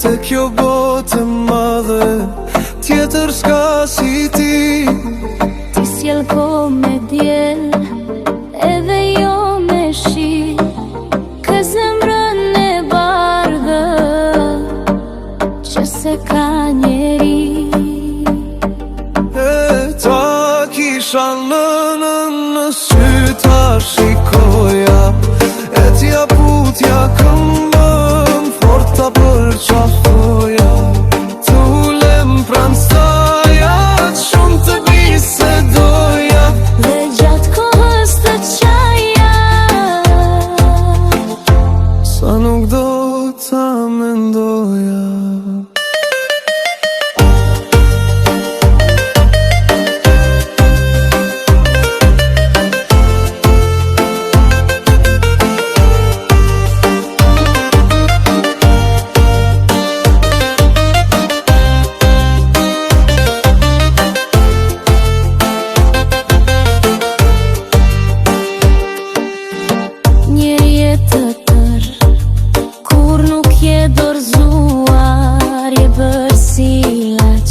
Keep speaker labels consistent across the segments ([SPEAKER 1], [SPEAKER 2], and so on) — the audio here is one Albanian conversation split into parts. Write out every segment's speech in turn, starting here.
[SPEAKER 1] Të kjo botë madhe, tjetër s'ka si ti.
[SPEAKER 2] Ti s'jel ko me djel, edhe jo me shi, kë zemrën e bardhë, që se ka njeri.
[SPEAKER 1] E ta kisha lënën në sy, ta shikoja, e t'ja putja këmbën, forta për qafoja. Të ulem pran saja, shumë të bisedoja,
[SPEAKER 2] Dhe gjatë kohës të qaja,
[SPEAKER 1] sa nuk do ta mendoja.
[SPEAKER 2] njeri e të tër, kur nuk je dorzuar, je bërë si ilaç,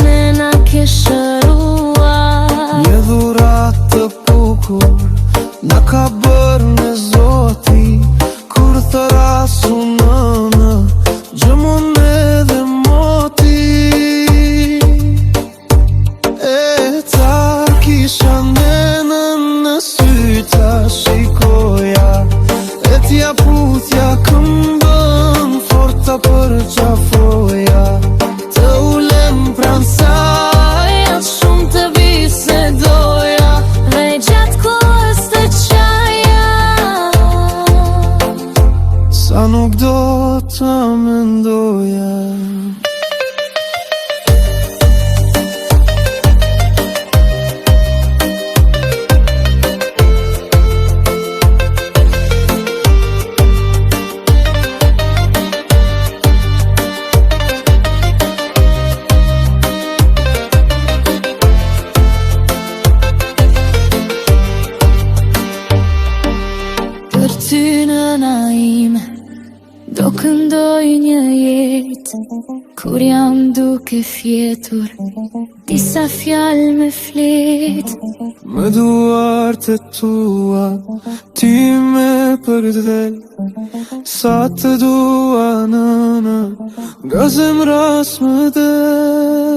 [SPEAKER 2] nëna ke shëruar.
[SPEAKER 1] Një dhurat të bukur na ka bërë në Zoti, kur thërasu nëna, gjëmon edhe moti. E ta kisha nenën në sy, ta shikoja, e t'ja putja këmbën, forta për qafoja. Të ulem pran saja, shumë të bisedoja,
[SPEAKER 2] Dhe gjatë kohës të qaja,
[SPEAKER 1] sa nuk do ta mendoja.
[SPEAKER 2] për ty nëna ime, do këndoj një jetë, kur jam duke fjetur, disa fjalë me flet.
[SPEAKER 1] Me duart e tua, ti me përdhel, sa të dua nëna, nga zemra s'më del.